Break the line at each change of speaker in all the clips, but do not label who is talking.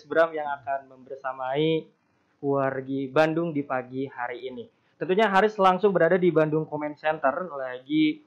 Bram yang akan membersamai wargi Bandung di pagi hari ini. Tentunya Haris langsung berada di Bandung Comment Center lagi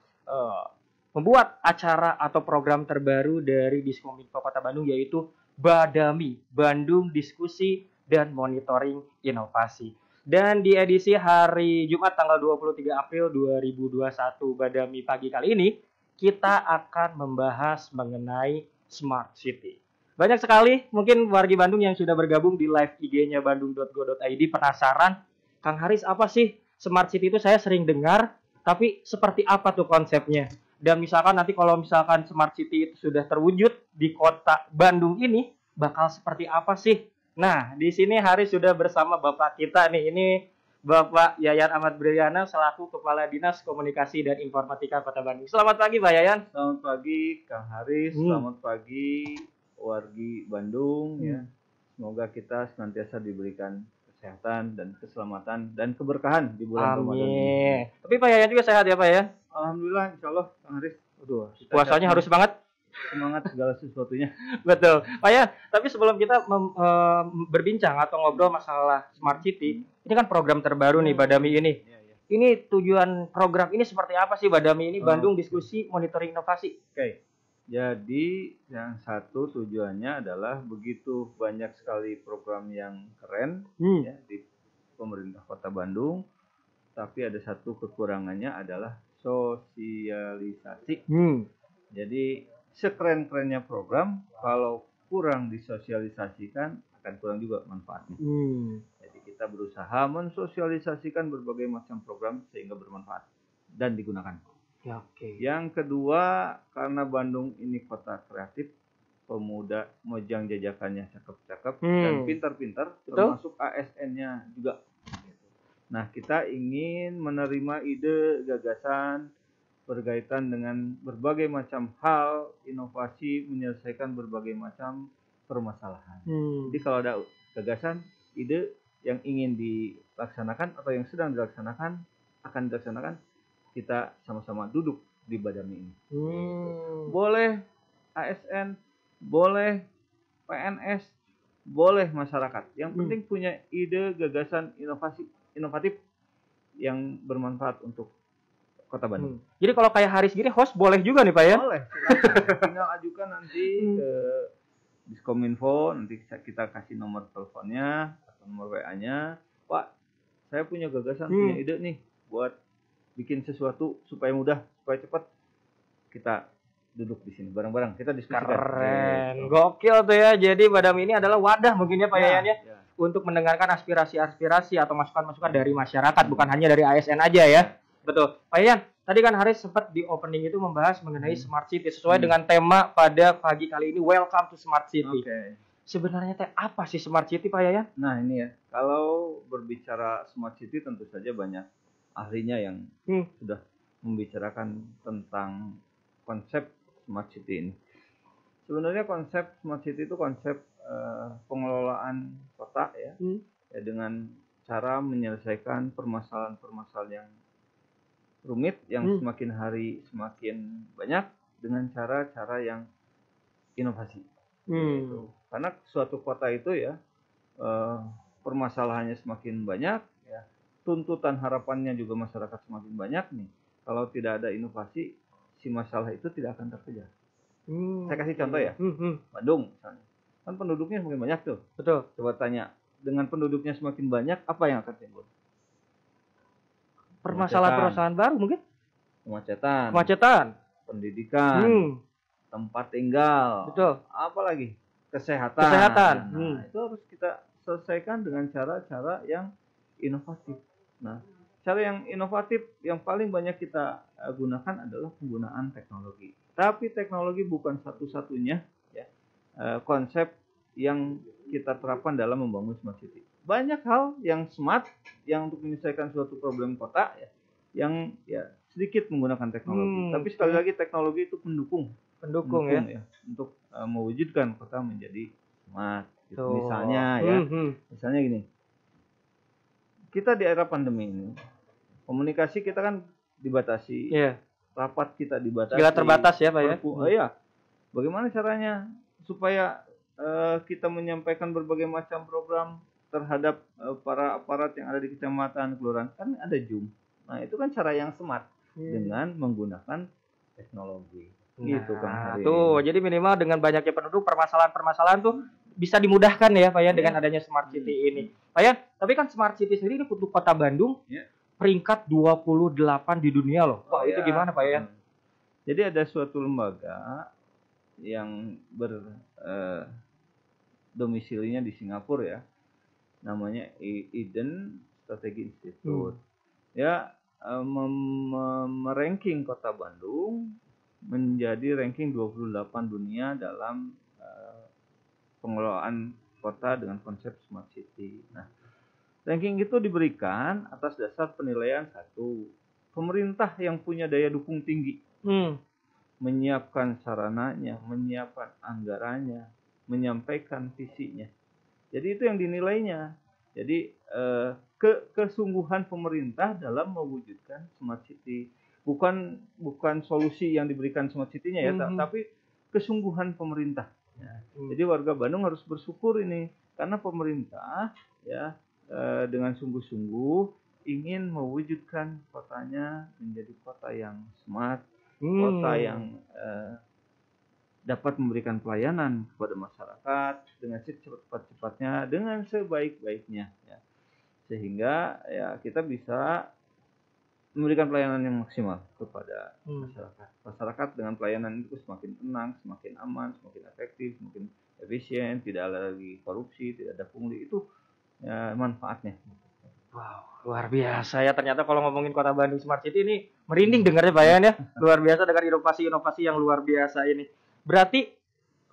membuat acara atau program terbaru dari Diskominfo Kota Bandung yaitu Badami, Bandung Diskusi dan Monitoring Inovasi. Dan di edisi hari Jumat tanggal 23 April 2021 Badami pagi kali ini kita akan membahas mengenai Smart City. Banyak sekali mungkin wargi Bandung yang sudah bergabung di live IG-nya bandung.go.id penasaran, Kang Haris apa sih Smart City itu? Saya sering dengar, tapi seperti apa tuh konsepnya? Dan misalkan nanti kalau misalkan Smart City itu sudah terwujud di kota Bandung ini, bakal seperti apa sih? Nah, di sini Haris sudah bersama Bapak kita nih, ini Bapak Yayan Ahmad Briana selaku Kepala Dinas Komunikasi dan Informatika Kota Bandung. Selamat pagi, Pak Yayan.
Selamat pagi, Kang Haris. Selamat pagi, wargi Bandung. Ya, semoga kita senantiasa diberikan kesehatan dan keselamatan dan keberkahan di bulan Ramadan ini.
Tapi Pak Yayan juga sehat ya, Pak ya?
Alhamdulillah, insya Allah, Kang Haris.
Aduh, puasanya harus banget.
Semangat segala sesuatunya.
Betul, Pak Yayan. Tapi sebelum kita berbincang atau ngobrol masalah Smart City, ini kan program terbaru nih, Badami ini. Ini tujuan program ini seperti apa sih, Badami ini? Bandung Diskusi Monitoring Inovasi.
Oke. Jadi yang satu tujuannya adalah begitu banyak sekali program yang keren ya, di pemerintah Kota Bandung, tapi ada satu kekurangannya adalah sosialisasi. Jadi sekeren-kerennya program, kalau kurang disosialisasikan akan kurang juga manfaatnya. Jadi kita berusaha mensosialisasikan berbagai macam program sehingga bermanfaat dan digunakan.
Ya, oke.
Yang kedua, karena Bandung ini kota kreatif, pemuda mojang jajakannya cakep-cakep dan pintar-pintar, termasuk ASN-nya juga. Nah, kita ingin menerima ide, gagasan berkaitan dengan berbagai macam hal, inovasi, menyelesaikan berbagai macam permasalahan. Jadi kalau ada gagasan, ide yang ingin dilaksanakan atau yang sedang dilaksanakan, akan dilaksanakan, kita sama-sama duduk di Badami ini. Boleh ASN, boleh PNS, boleh masyarakat. Yang penting punya ide, gagasan, inovatif yang bermanfaat untuk Kota Bandung.
Jadi kalau kayak Haris gini, host boleh juga nih Pak ya?
Boleh, tinggal ajukan nanti ke Diskominfo, nanti kita kasih nomor teleponnya atau nomor WA-nya. Pak, saya punya gagasan, punya ide nih buat bikin sesuatu supaya mudah, supaya cepat. Kita duduk di sini bareng-bareng, kita diskusikan.
Keren, gokil tuh ya. Jadi Badami ini adalah wadah mungkin ya Pak Yayan ya, untuk mendengarkan aspirasi-aspirasi atau masukan-masukan dari masyarakat, bukan hanya dari ASN aja ya. Betul, Pak Yayan. Tadi kan Haris sempat di opening itu membahas mengenai Smart City sesuai dengan tema pada pagi kali ini, Welcome to Smart City. Sebenarnya apa sih Smart City Pak Yayan?
Nah ini ya, kalau berbicara Smart City tentu saja banyak ahlinya yang sudah membicarakan tentang konsep Smart City ini. Sebenarnya konsep Smart City itu konsep pengelolaan kota ya, ya dengan cara menyelesaikan permasalahan-permasalahan yang rumit yang semakin hari semakin banyak dengan cara-cara yang inovasi. Gitu. Karena suatu kota itu ya permasalahannya semakin banyak ya, tuntutan harapannya juga masyarakat semakin banyak nih. Kalau tidak ada inovasi, si masalah itu tidak akan terkejar. Saya kasih contoh ya, Bandung misalnya, kan penduduknya semakin banyak tuh.
Betul.
Coba tanya, dengan penduduknya semakin banyak, apa yang akan timbul?
Permasalahan baru mungkin?
Kemacetan, pendidikan, tempat tinggal,
betul.
Apalagi kesehatan. Nah, itu harus kita selesaikan dengan cara-cara yang inovatif. Nah, cara yang inovatif yang paling banyak kita gunakan adalah penggunaan teknologi. Tapi teknologi bukan satu-satunya ya, konsep yang kita terapkan dalam membangun Smart City. Banyak hal yang smart yang untuk menyelesaikan suatu problem kota ya, yang ya sedikit menggunakan teknologi. Tapi sekali lagi teknologi itu pendukung ya untuk mewujudkan kota menjadi smart. Gitu. Misalnya ya, misalnya gini. Kita di era pandemi ini komunikasi kita kan dibatasi, rapat kita dibatasi.
Segala terbatas ya Pak ya.
Iya. Bagaimana caranya supaya kita menyampaikan berbagai macam program terhadap para aparat yang ada di kecamatan, kelurahan, kan ada Zoom. Nah, itu kan cara yang smart dengan menggunakan teknologi. Gitu kan.
Tuh, jadi minimal dengan banyaknya penduduk, permasalahan-permasalahan tuh bisa dimudahkan ya, Pak ya, dengan adanya Smart City ini. Pak ya, tapi kan Smart City sendiri ini untuk Kota Bandung peringkat 28 di dunia loh. Wah, itu gimana, Pak ya?
Jadi ada suatu lembaga yang domisilinya di Singapura ya, namanya Eden Strategy Institute. Ya, meranking Kota Bandung menjadi ranking 28 dunia dalam pengelolaan kota dengan konsep Smart City. Nah, ranking itu diberikan atas dasar penilaian satu, pemerintah yang punya daya dukung tinggi, menyiapkan sarananya, menyiapkan anggarannya, menyampaikan visinya. Jadi itu yang dinilainya. Jadi kesungguhan pemerintah dalam mewujudkan Smart City, bukan solusi yang diberikan Smart City-nya ya, tapi kesungguhan pemerintah. Ya. Jadi warga Bandung harus bersyukur ini karena pemerintah ya dengan sungguh-sungguh ingin mewujudkan kotanya menjadi kota yang smart, kota yang dapat memberikan pelayanan kepada masyarakat dengan secepat-cepatnya, dengan sebaik-baiknya, ya. Sehingga ya kita bisa memberikan pelayanan yang maksimal kepada masyarakat. Masyarakat dengan pelayanan itu semakin tenang, semakin aman, semakin efektif, semakin efisien, tidak ada lagi korupsi, tidak ada pungli, itu ya, manfaatnya.
Wow, luar biasa ya, ternyata kalau ngomongin Kota Bandung Smart City ini merinding dengarnya Pak Yayan ya. Luar biasa dengan inovasi-inovasi yang luar biasa ini. Berarti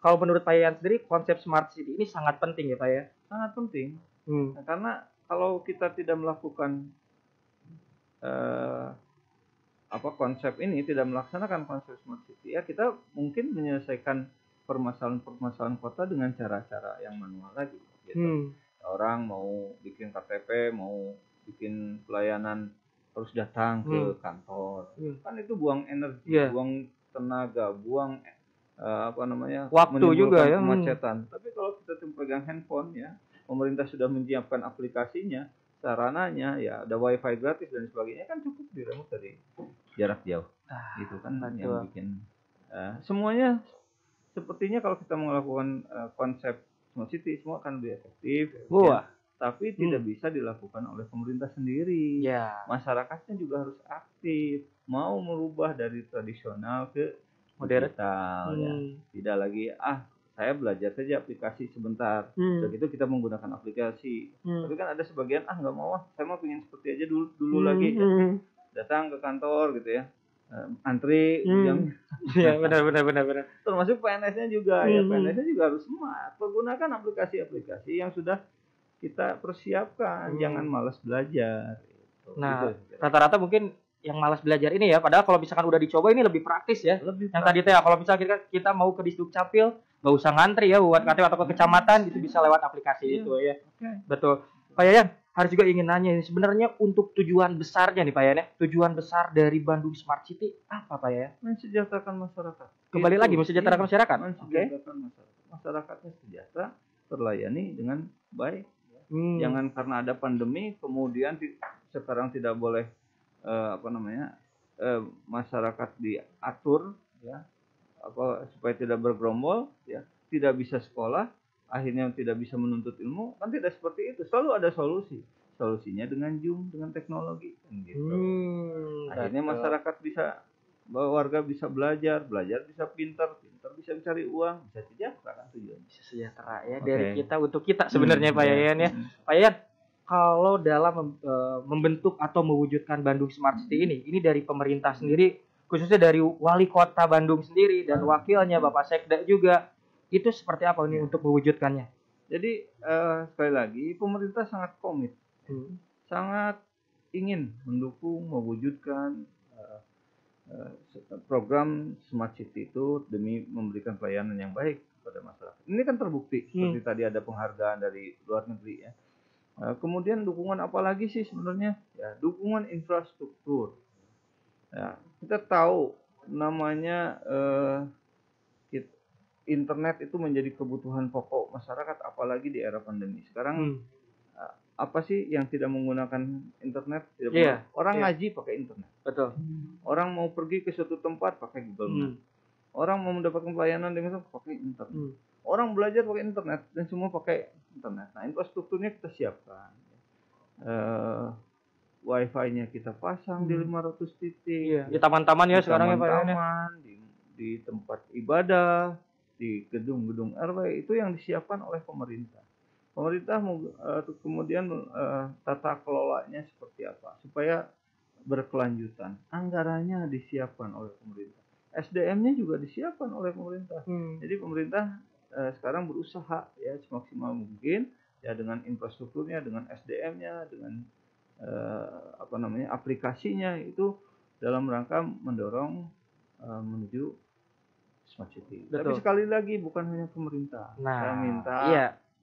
kalau menurut Pak Yayan sendiri konsep Smart City ini sangat penting ya Pak ya?
Sangat penting. Nah, karena kalau kita tidak melakukan konsep ini, tidak melaksanakan konsep Smart City, ya kita mungkin menyelesaikan permasalahan kota dengan cara-cara yang manual lagi. Gitu. Orang mau bikin KTP, mau bikin pelayanan harus datang ke kantor, kan itu buang energi, buang tenaga, buang
waktu juga ya,
kemacetan. Tapi kalau kita cuma pegang handphone ya, pemerintah sudah menyiapkan aplikasinya, sarananya ya ada wifi gratis dan sebagainya, kan cukup diremut dari jarak jauh. Itu kan yang bikin semuanya sepertinya kalau kita melakukan konsep Smart City semua akan lebih efektif. Ya, tapi tidak bisa dilakukan oleh pemerintah sendiri. Masyarakatnya juga harus aktif, mau merubah dari tradisional ke digital. Ya. Tidak lagi saya belajar saja aplikasi sebentar. Begitu kita menggunakan aplikasi. Tapi kan ada sebagian nggak mau, saya mau pengen seperti aja dulu lagi. Ya. Datang ke kantor gitu ya. Antri jamnya.
Ya, benar.
Termasuk PNS-nya juga ya, PNS-nya juga harus smart. Pergunakan aplikasi-aplikasi yang sudah kita persiapkan, jangan malas belajar. Gitu.
Nah, rata-rata mungkin yang malas belajar ini ya, padahal kalau misalkan udah dicoba ini lebih praktis ya. Yang tadi teh kalau misalkan kita mau ke Disdukcapil, nggak usah ngantri ya buat KTP atau ke kecamatan, itu bisa lewat aplikasi itu ya. Betul. Pak Yayan, harus juga ingin nanya ini sebenarnya untuk tujuan besarnya nih Pak Yayan ya, tujuan besar dari Bandung Smart City apa Pak Yayan?
Mensejahterakan masyarakat.
Kembali lagi mensejahterakan masyarakat.
Mensejahterakan masyarakat. Masyarakatnya sejahtera, terlayani dengan baik. Jangan karena ada pandemi kemudian sekarang tidak boleh masyarakat diatur ya supaya tidak bergerombol ya, tidak bisa sekolah, akhirnya tidak bisa menuntut ilmu, kan tidak seperti itu. Selalu ada solusinya dengan Zoom, dengan teknologi kan gitu. Akhirnya masyarakat bisa, warga bisa belajar bisa pintar bisa mencari uang, bisa sejahtera kan tujuannya.
Bisa sejahtera ya, dari kita untuk kita sebenarnya Pak Yayan ya. Pak Yayan, kalau dalam membentuk atau mewujudkan Bandung Smart City ini dari pemerintah sendiri, khususnya dari Wali Kota Bandung sendiri dan wakilnya Bapak Sekda juga, itu seperti apa ini untuk mewujudkannya?
Jadi sekali lagi pemerintah sangat komit, sangat ingin mendukung mewujudkan program Smart City itu demi memberikan pelayanan yang baik kepada masyarakat. Ini kan terbukti seperti tadi ada penghargaan dari luar negeri ya. Kemudian dukungan apa lagi sih sebenarnya? Ya, dukungan infrastruktur. Ya, kita tahu namanya internet itu menjadi kebutuhan pokok masyarakat, apalagi di era pandemi. Sekarang apa sih yang tidak menggunakan internet? Orang ngaji pakai internet.
Betul.
Orang mau pergi ke suatu tempat pakai Google Maps. Orang mau mendapatkan pelayanan dengan pakai internet. Orang belajar pakai internet dan semua pakai internet. Nah, infrastrukturnya kita siapkan. Wifi-nya kita pasang di 500 titik.
Di taman-taman ya sekarang ya Pak.
Taman, di tempat ibadah, di gedung-gedung RW, itu yang disiapkan oleh pemerintah. Pemerintah kemudian tata kelolanya seperti apa supaya berkelanjutan. Anggarannya disiapkan oleh pemerintah. SDM-nya juga disiapkan oleh pemerintah. Jadi pemerintah sekarang berusaha ya semaksimal mungkin ya dengan infrastrukturnya, dengan SDM-nya, dengan aplikasinya itu dalam rangka mendorong menuju smart city. Betul. Tapi sekali lagi bukan hanya pemerintah. Saya minta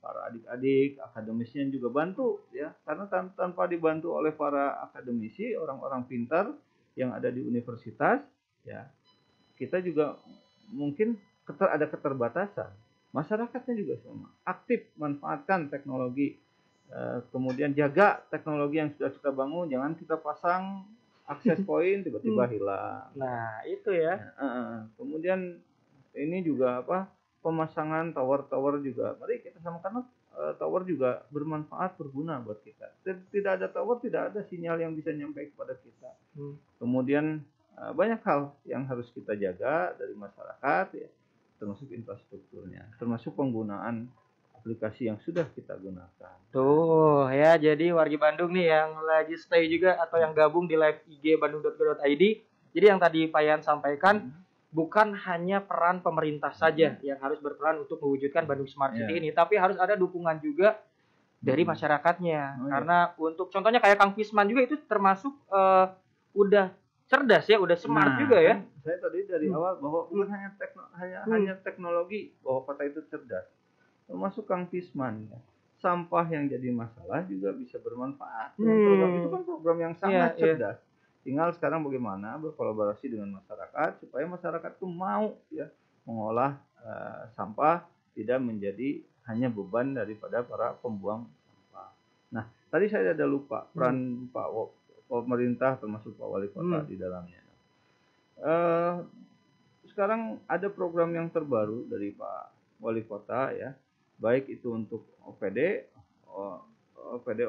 para adik-adik akademisnya juga bantu ya, karena tanpa dibantu oleh para akademisi, orang-orang pintar yang ada di universitas ya, kita juga mungkin ada keterbatasan. Masyarakatnya juga sama, aktif manfaatkan teknologi, kemudian jaga teknologi yang sudah kita bangun, jangan kita pasang akses point tiba-tiba hilang.
Nah itu ya.
Kemudian ini juga pemasangan tower-tower juga. Mari kita sama, karena tower juga bermanfaat, berguna buat kita. Tidak ada tower, tidak ada sinyal yang bisa nyampe kepada kita. Kemudian banyak hal yang harus kita jaga dari masyarakat ya, termasuk infrastrukturnya, termasuk penggunaan aplikasi yang sudah kita gunakan.
Tuh ya, jadi wargi Bandung nih yang lagi stay juga atau yang gabung di live IG bandung.go.id. Jadi yang tadi Pak Yan sampaikan, bukan hanya peran pemerintah saja yang harus berperan untuk mewujudkan Bandung Smart City ini, tapi harus ada dukungan juga dari masyarakatnya. Karena untuk contohnya kayak Kang Pisman juga itu termasuk udah cerdas ya, udah smart juga ya.
Saya tadi dari awal bahwa bukan hanya teknologi bahwa kota itu cerdas, termasuk Kang Pisman ya. Sampah yang jadi masalah juga bisa bermanfaat. Program itu kan program yang sangat cerdas. Tinggal sekarang bagaimana berkolaborasi dengan masyarakat supaya masyarakat itu mau ya mengolah sampah, tidak menjadi hanya beban daripada para pembuang sampah. Nah, tadi saya ada lupa peran Pak pemerintah termasuk Pak Wali Kota di dalamnya. Sekarang ada program yang terbaru dari Pak Wali Kota ya, baik itu untuk OPD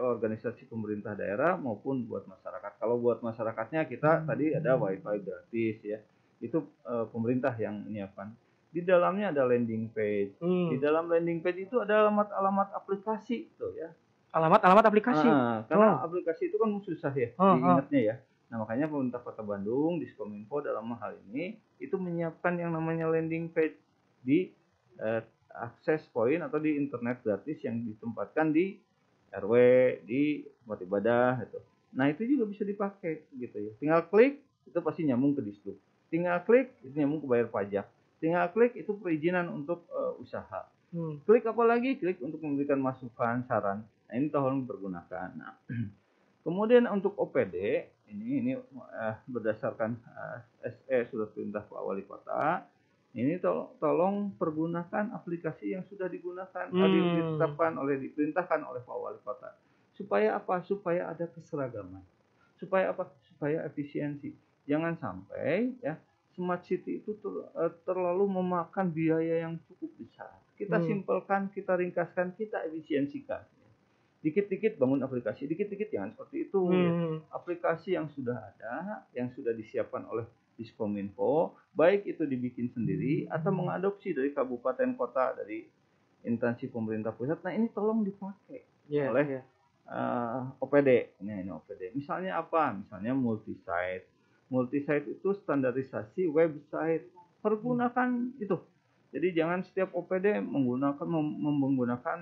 organisasi pemerintah daerah maupun buat masyarakat. Kalau buat masyarakatnya kita tadi ada wifi gratis ya, itu pemerintah yang menyiapkan. Di dalamnya ada landing page. Di dalam landing page itu ada alamat-alamat aplikasi tuh ya.
Alamat-alamat aplikasi.
Karena aplikasi itu kan susah ya diingatnya ya. Nah, makanya pemerintah Kota Bandung, Diskominfo dalam hal ini itu menyiapkan yang namanya landing page di akses point atau di internet gratis yang ditempatkan di RW, di tempat ibadah gitu. Nah, itu juga bisa dipakai gitu ya. Tinggal klik, itu pasti nyambung ke Disduk. Tinggal klik, itu nyambung ke bayar pajak. Tinggal klik, itu perizinan untuk usaha. Klik apa lagi? Klik untuk memberikan masukan, saran. Nah, ini tolong dipergunakan. Nah, kemudian untuk OPD, ini berdasarkan SE Surat Perintah Pak Wali Kota, ini tolong pergunakan aplikasi yang sudah digunakan, diperintahkan oleh Pak Wali Kota. Supaya apa? Supaya ada keseragaman. Supaya apa? Supaya efisiensi. Jangan sampai ya Smart City itu terlalu memakan biaya yang cukup besar. Kita simpelkan, kita ringkaskan, kita efisiensikan. Dikit-dikit bangun aplikasi, dikit-dikit jangan seperti itu. Ya. Aplikasi yang sudah ada, yang sudah disiapkan oleh Diskominfo, baik itu dibikin sendiri atau mengadopsi dari kabupaten kota, dari instansi pemerintah pusat. Nah, ini tolong dipakai oleh OPD. Ini OPD. Misalnya apa? Misalnya multi-site. Multi-site itu standarisasi website. Pergunakan itu. Jadi jangan setiap OPD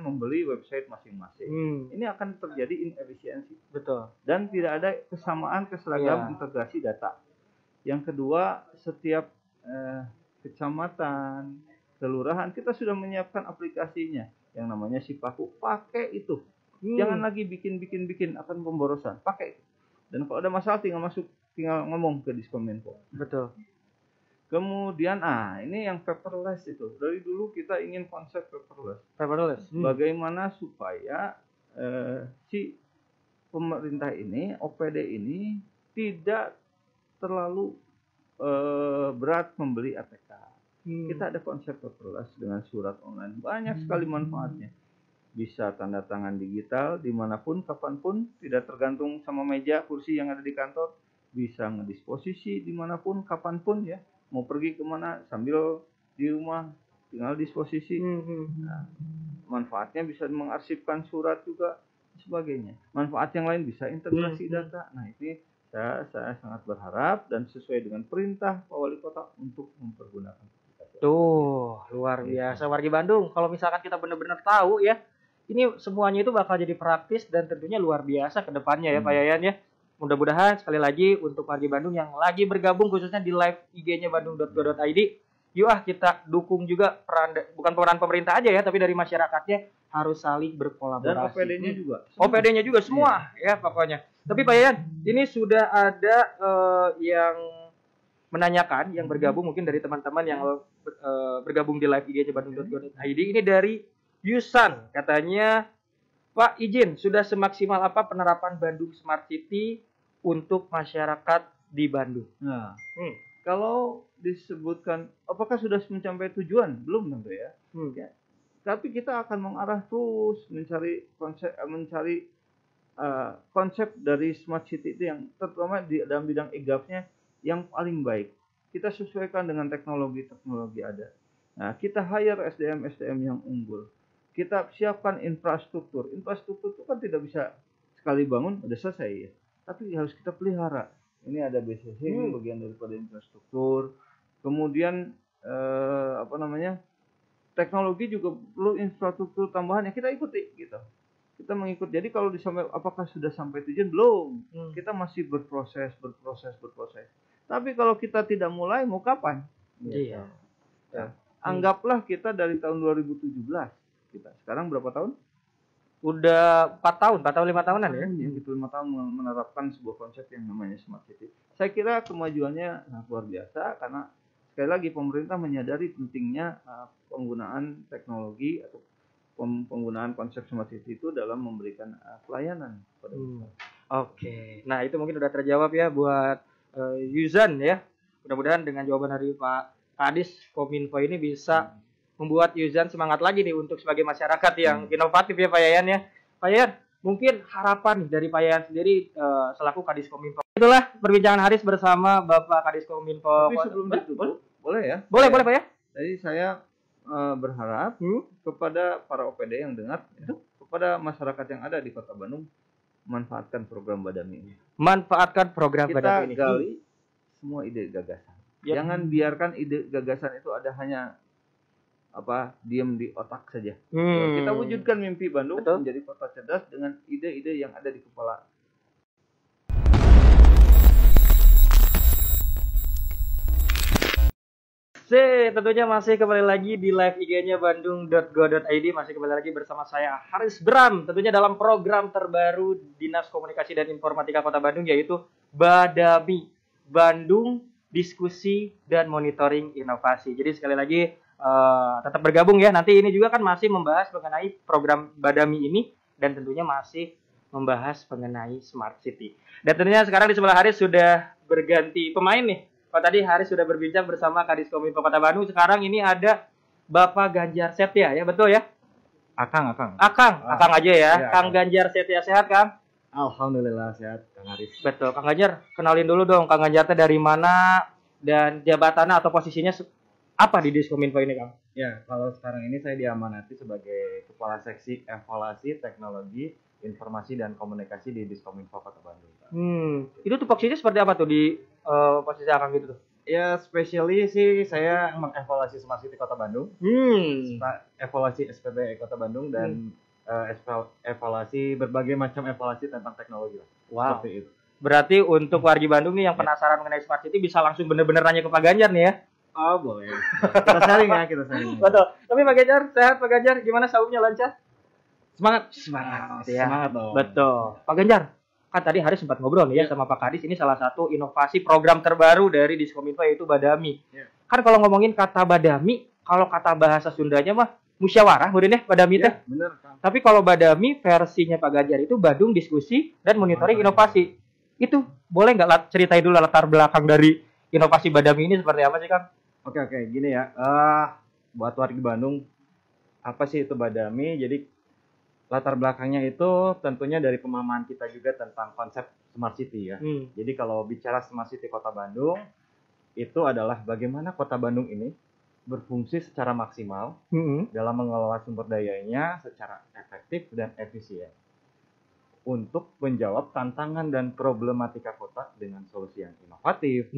membeli website masing-masing. Ini akan terjadi inefisiensi.
Betul.
Dan tidak ada kesamaan, keseragaman integrasi data. Yang kedua, setiap kecamatan, kelurahan, kita sudah menyiapkan aplikasinya yang namanya Sipaku. Pakai itu. Jangan lagi bikin akan pemborosan. Pakai itu. Dan kalau ada masalah tinggal ngomong ke Diskominfo.
Betul.
Kemudian ini yang paperless itu. Dari dulu kita ingin konsep paperless. Bagaimana supaya si pemerintah ini, OPD ini tidak terlalu berat membeli ATK. Kita ada konsep paperless dengan surat online. Banyak sekali manfaatnya. Bisa tanda tangan digital dimanapun, kapanpun, tidak tergantung sama meja, kursi yang ada di kantor. Bisa ngedisposisi dimanapun, kapanpun ya. Mau pergi kemana sambil di rumah tinggal disposisi. Nah, manfaatnya bisa mengarsipkan surat juga sebagainya. Manfaat yang lain bisa integrasi data. Nah, ini saya sangat berharap dan sesuai dengan perintah Pak Wali Kota untuk mempergunakan.
Tuh, luar biasa wargi Bandung. Kalau misalkan kita benar-benar tahu ya, ini semuanya itu bakal jadi praktis dan tentunya luar biasa ke depannya ya Pak Yayan ya. Mudah-mudahan sekali lagi untuk wargi Bandung yang lagi bergabung khususnya di live IG-nya bandung.go.id, yuk kita dukung juga bukan peran pemerintah aja ya, tapi dari masyarakatnya harus saling berkolaborasi.
Dan OPD-nya juga.
OPD-nya juga semua ya pokoknya. Tapi Pak Yayan, ini sudah ada yang menanyakan, yang bergabung mungkin dari teman-teman yang bergabung di live IG-nya bandung.go.id. Ini dari Yusan, katanya Pak izin, sudah semaksimal apa penerapan Bandung Smart City untuk masyarakat di Bandung?
Nah, kalau disebutkan apakah sudah mencapai tujuan? Belum tentu ya. Ya. Tapi kita akan mengarah terus mencari konsep dari Smart City itu yang terutama di dalam bidang e-gov-nya yang paling baik. Kita sesuaikan dengan teknologi ada. Nah, kita hire SDM yang unggul. Kita siapkan infrastruktur. Infrastruktur itu kan tidak bisa sekali bangun udah selesai ya. Tapi harus kita pelihara. Ini ada BCC, ini bagian daripada infrastruktur. Kemudian teknologi juga perlu infrastruktur tambahan yang kita ikuti gitu. Kita mengikuti. Jadi kalau apakah sudah sampai tujuan belum? Kita masih berproses. Tapi kalau kita tidak mulai mau kapan?
Iya.
Ya. Anggaplah kita dari tahun 2017. Kita sekarang berapa tahun?
Udah 4 tahun, 5 tahunan ya.
Gitu 5 tahun menerapkan sebuah konsep yang namanya Smart City. Saya kira kemajuannya luar biasa karena sekali lagi pemerintah menyadari pentingnya penggunaan teknologi atau penggunaan konsep Smart City itu dalam memberikan pelayanan pada masyarakat.
Oke. Nah, itu mungkin udah terjawab ya buat Yuzan ya. Mudah-mudahan dengan jawaban dari Pak Kadis Kominfo ini bisa membuat Yuzan semangat lagi nih untuk sebagai masyarakat yang inovatif ya Pak Yayan ya. Pak Yayan, mungkin harapan dari Pak Yayan sendiri selaku Kadis Kominfo. Itulah perbincangan Haris bersama Bapak Kadis Kominfo.
Tapi sebelum itu, boleh ya?
Boleh Pak ya?
Jadi saya berharap kepada para OPD yang dengar, kepada masyarakat yang ada di Kota Bandung, manfaatkan program Badami ini.
Manfaatkan program Badami ini.
Kita gali semua ide gagasan. Jangan biarkan ide gagasan itu ada hanya diam di otak saja. Kita wujudkan mimpi Bandung menjadi kota cerdas dengan ide-ide yang ada di kepala.
Tentunya masih kembali lagi di live IG-nya bandung.go.id, masih kembali lagi bersama saya Haris Bram, tentunya dalam program terbaru Dinas Komunikasi dan Informatika Kota Bandung, yaitu Badami, Bandung Diskusi dan Monitoring Inovasi. Jadi sekali lagi tetap bergabung ya. Nanti ini juga kan masih membahas mengenai program Badami ini dan tentunya masih membahas mengenai Smart City. Dan tentunya sekarang di sebelah Haris sudah berganti pemain nih. Kalau tadi Haris sudah berbincang bersama Kadis Kominfo Kota Bandung, sekarang ini ada Bapak Ganjar Setia ya, betul ya?
Akang
aja ya. Ya Kang Ganjar Setia, sehat Kang?
Alhamdulillah sehat Kang Haris.
Betul, Kang Ganjar, kenalin dulu dong Kang Ganjar dari mana dan jabatannya atau posisinya apa di Diskominfo ini, Kang?
Ya, kalau sekarang ini saya diamanati sebagai Kepala Seksi Evaluasi Teknologi, Informasi dan Komunikasi di Diskominfo Kota Bandung.
Itu tuh posisinya seperti apa tuh di posisi Kang gitu tuh?
Ya, spesialis sih saya mengevaluasi Smart City Kota Bandung, evaluasi SPB Kota Bandung dan evaluasi berbagai macam evaluasi tentang teknologi.
Wow.
Seperti itu.
Berarti untuk wargi Bandung nih yang penasaran mengenai Smart City bisa langsung bener-bener nanya ke Pak Ganjar nih ya?
Oh boleh. Kita sharing ya.
Betul. Tapi Pak Ganjar, sehat Pak Ganjar? Gimana saumnya lancar?
Semangat
ya. Semangat dong. Betul. Pak Ganjar, kan tadi Haris sempat ngobrol nih ya
Iya.
sama Pak Kadis, ini salah satu inovasi program terbaru dari Diskominfo yaitu Badami.
Iya.
Kan kalau ngomongin kata Badami, kalau kata bahasa Sundanya mah musyawarah meureun ya Badami teh.
Ya, bener Kang.
Tapi kalau Badami versinya Pak Ganjar itu Badung Diskusi dan Monitoring Inovasi. Itu boleh nggak ceritain dulu latar belakang dari inovasi Badami ini seperti apa sih Kang?
Oke, gini ya. Buat warga Bandung, apa sih itu Badami? Jadi latar belakangnya itu tentunya dari pemahaman kita juga tentang konsep Smart City ya. Jadi kalau bicara Smart City Kota Bandung, itu adalah bagaimana Kota Bandung ini berfungsi secara maksimal dalam mengelola sumber dayanya secara efektif dan efisien untuk menjawab tantangan dan problematika kota dengan solusi yang inovatif,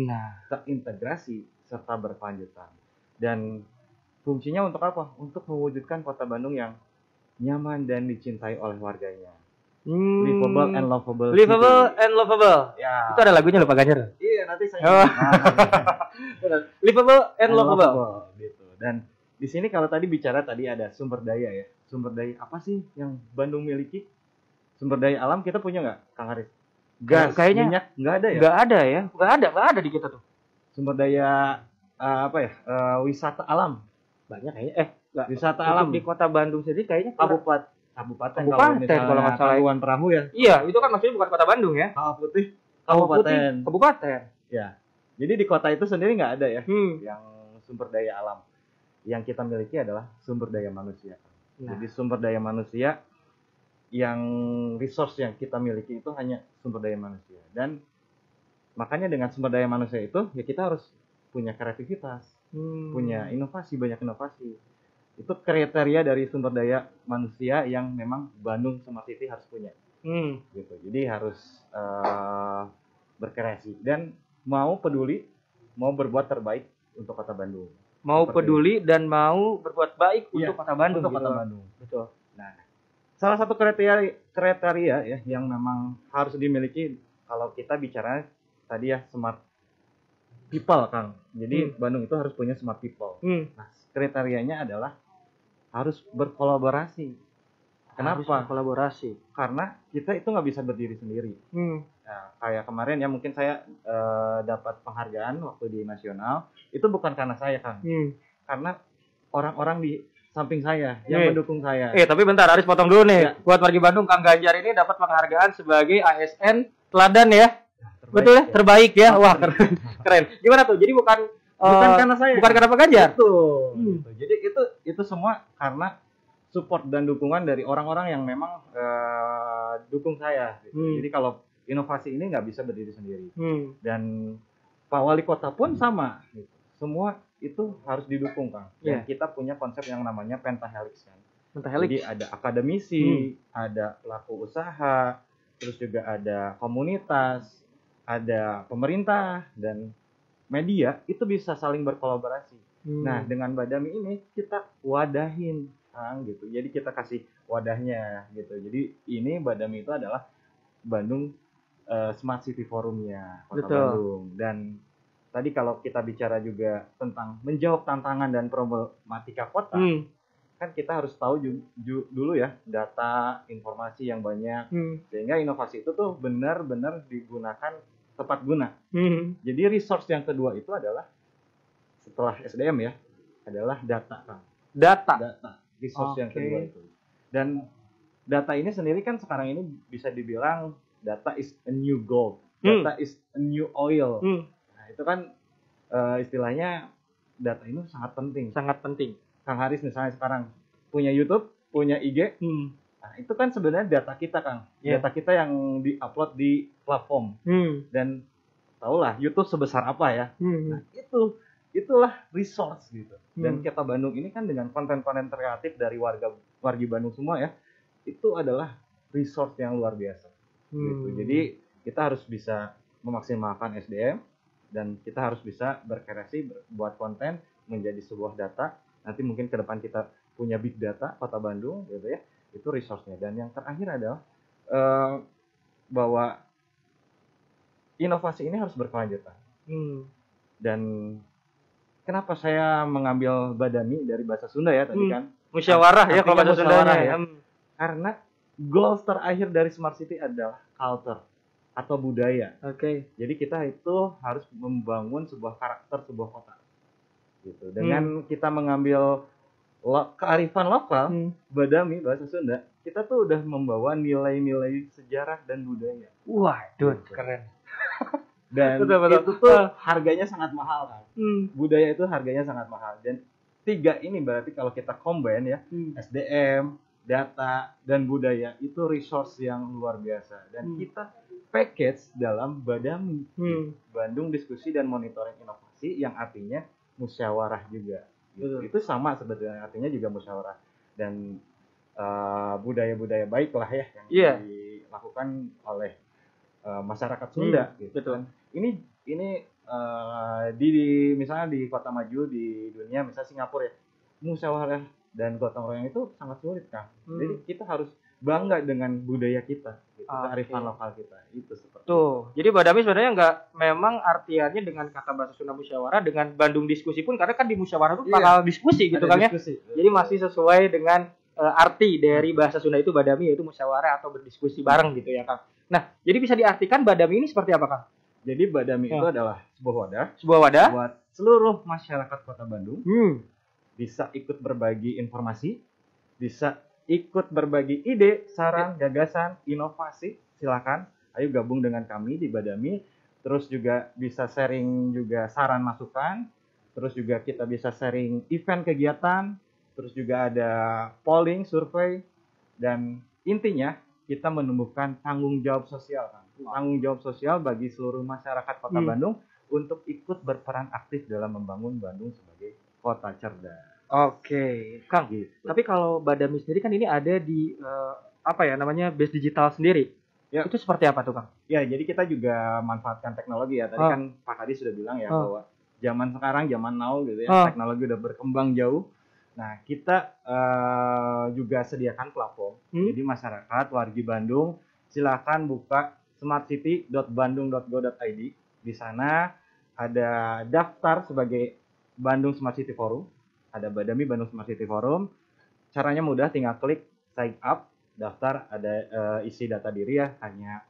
terintegrasi, serta berkelanjutan. Dan fungsinya untuk apa? Untuk mewujudkan Kota Bandung yang nyaman dan dicintai oleh warganya. Livable and lovable.
Livable and lovable.
Ya.
Itu ada lagunya loh Pak Ganjar.
Iya, nanti saya.
Oh. Livable and lovable.
Gitu. Dan di sini kalau tadi bicara tadi ada sumber daya ya. Sumber daya apa sih yang Bandung miliki? Sumber daya alam kita punya nggak, Kang Haris? Gas,
Kayaknya
minyak nggak ada ya?
Nggak ada ya, nggak ada di kita tuh.
Sumber daya wisata alam.
Banyak kayaknya. Nggak.
Wisata
Untuk
alam
di kota Bandung sendiri kayaknya
kabupaten
Kabupaten,
kalau
kalau nggak salah.
Kabupaten Perahu ya.
Iya, itu kan maksudnya bukan kota Bandung ya.
Kawah Putih
Kabupaten. Kabupaten.
Ya. Jadi di kota itu sendiri nggak ada ya
Hmm.
yang sumber daya alam. Yang kita miliki adalah sumber daya manusia.
Nah.
Jadi sumber daya manusia yang resource yang kita miliki itu hanya sumber daya manusia. Dan makanya dengan sumber daya manusia itu ya kita harus punya kreativitas, punya inovasi, banyak inovasi. Itu kriteria dari sumber daya manusia yang memang Bandung Smart City harus punya. Gitu. Jadi harus berkreasi dan mau peduli, mau berbuat terbaik untuk Kota Bandung.
Mau
Seperti
peduli dan mau berbuat baik untuk kota Bandung.
Untuk
gitu.
Kota Bandung.
Betul.
Nah, salah satu kriteria ya yang memang harus dimiliki kalau kita bicara tadi ya smart people, Kang. Jadi Bandung itu harus punya smart people. Nah, kriterianya adalah harus berkolaborasi.
Harus
Kenapa?
berkolaborasi.
Karena kita itu nggak bisa berdiri sendiri. Nah, kayak kemarin ya mungkin saya dapat penghargaan waktu di nasional itu bukan karena saya, Kang. Karena orang-orang di samping saya yang mendukung saya.
Tapi bentar, Haris potong dulu nih.
Ya.
Buat warga Bandung, Kang Ganjar ini dapat penghargaan sebagai ASN teladan ya. Betul ya? Terbaik ya. Wah, keren. Gimana tuh? Jadi bukan
karena saya.
Bukan karena Pak Ganjar.
Betul. Gitu. Jadi itu semua karena support dan dukungan dari orang-orang yang memang dukung saya. Gitu. Jadi kalau inovasi ini nggak bisa berdiri sendiri. Dan Pak Wali Kota pun sama. Gitu. Semua itu harus didukung, Kang. Dan kita punya konsep yang namanya Pentahelix kan. Jadi ada akademisi, ada pelaku usaha, terus juga ada komunitas, ada pemerintah dan media itu bisa saling berkolaborasi. Nah, dengan Badami ini kita wadahin, Kang, gitu. Jadi kita kasih wadahnya gitu. Jadi ini Badami itu adalah Bandung Smart City Forumnya Kota Bandung. Dan tadi kalau kita bicara juga tentang menjawab tantangan dan problematika kota, kan kita harus tahu dulu ya data, informasi yang banyak, sehingga inovasi itu tuh benar-benar digunakan tepat guna. Jadi resource yang kedua itu adalah setelah SDM ya, adalah data, Kang. Data. Resource yang kedua itu. Dan data ini sendiri kan sekarang ini bisa dibilang data is a new gold, data is a new oil. Nah, itu kan istilahnya data ini sangat penting.
Sangat penting.
Kang Haris misalnya sekarang punya YouTube, punya IG. Nah, itu kan sebenarnya data kita, Kang. Data kita yang di-upload di platform. Dan tahulah YouTube sebesar apa ya. Nah, itulah resource gitu. Dan Kota Bandung ini kan dengan konten-konten kreatif dari warga Bandung semua ya, itu adalah resource yang luar biasa. Gitu. Jadi kita harus bisa memaksimalkan SDM dan kita harus bisa berkreasi, buat konten menjadi sebuah data. Nanti mungkin ke depan kita punya big data Kota Bandung gitu ya. Itu resource-nya. Dan yang terakhir adalah bahwa inovasi ini harus berkelanjutan. Dan kenapa saya mengambil Badami dari bahasa Sunda ya tadi kan?
Musyawarah ya kalau bahasa Sundanya ya.
Karena goals terakhir dari Smart City adalah culture.
atau budaya.
Oke.
Jadi kita itu harus membangun sebuah karakter sebuah kota. Gitu. Dengan kita mengambil kearifan lokal, Badami bahasa Sunda, kita tuh udah membawa nilai-nilai sejarah dan budaya.
Wah, itu
Gitu.
keren.
Dan
Betul.
itu tuh harganya sangat mahal kan. Budaya itu harganya sangat mahal. Dan 3 ini berarti kalau kita combine ya, SDM, data, dan budaya itu resource yang luar biasa. Dan kita package dalam Badami, Bandung Diskusi dan Monitoring Inovasi, yang artinya musyawarah juga. Gitu. Itu sama sebetulnya, artinya juga musyawarah dan budaya-budaya baik lah ya yang dilakukan oleh masyarakat Sunda. Gitu.
Betul.
Ini di misalnya di kota maju di dunia, misalnya Singapura ya, musyawarah dan gotong royong itu sangat sulit kan. Jadi kita harus bangga dengan budaya kita, gitu, kearifan lokal kita. Itu seperti
tuh. Jadi Badami sebenarnya nggak, memang artiannya dengan kata bahasa Sunda musyawarah, dengan Bandung Diskusi pun, karena kan di musyawarah itu bakal diskusi gitu kan ya. Jadi masih sesuai dengan arti dari bahasa Sunda itu Badami, yaitu musyawarah atau berdiskusi bareng gitu ya Kang. Nah, jadi bisa diartikan Badami ini seperti apa Kang?
Jadi Badami itu adalah sebuah
wadah
buat seluruh masyarakat Kota Bandung. Bisa ikut berbagi informasi, bisa ikut berbagi ide, saran, gagasan, inovasi. Silakan, ayo gabung dengan kami di Badami. Terus juga bisa sharing juga saran masukan. Terus juga kita bisa sharing event kegiatan. Terus juga ada polling, survei. Dan intinya kita menumbuhkan tanggung jawab sosial, kan? Tanggung jawab sosial bagi seluruh masyarakat Kota Bandung untuk ikut berperan aktif dalam membangun Bandung sebagai kota cerdas.
Oke, Kang.
Gitu.
Tapi kalau Badami sendiri kan ini ada di base digital sendiri.
Ya.
Itu seperti apa tuh, Kang?
Ya, jadi kita juga manfaatkan teknologi ya. Tadi kan Pak Hadi sudah bilang ya bahwa zaman sekarang, zaman now gitu ya, teknologi udah berkembang jauh. Nah, kita juga sediakan platform. Jadi masyarakat wargi Bandung silakan buka smartcity.bandung.go.id. Di sana ada daftar sebagai Bandung Smart City Forum. Ada Badami Bandung Smart City Forum. Caranya mudah, tinggal klik sign up, daftar, ada isi data diri ya, hanya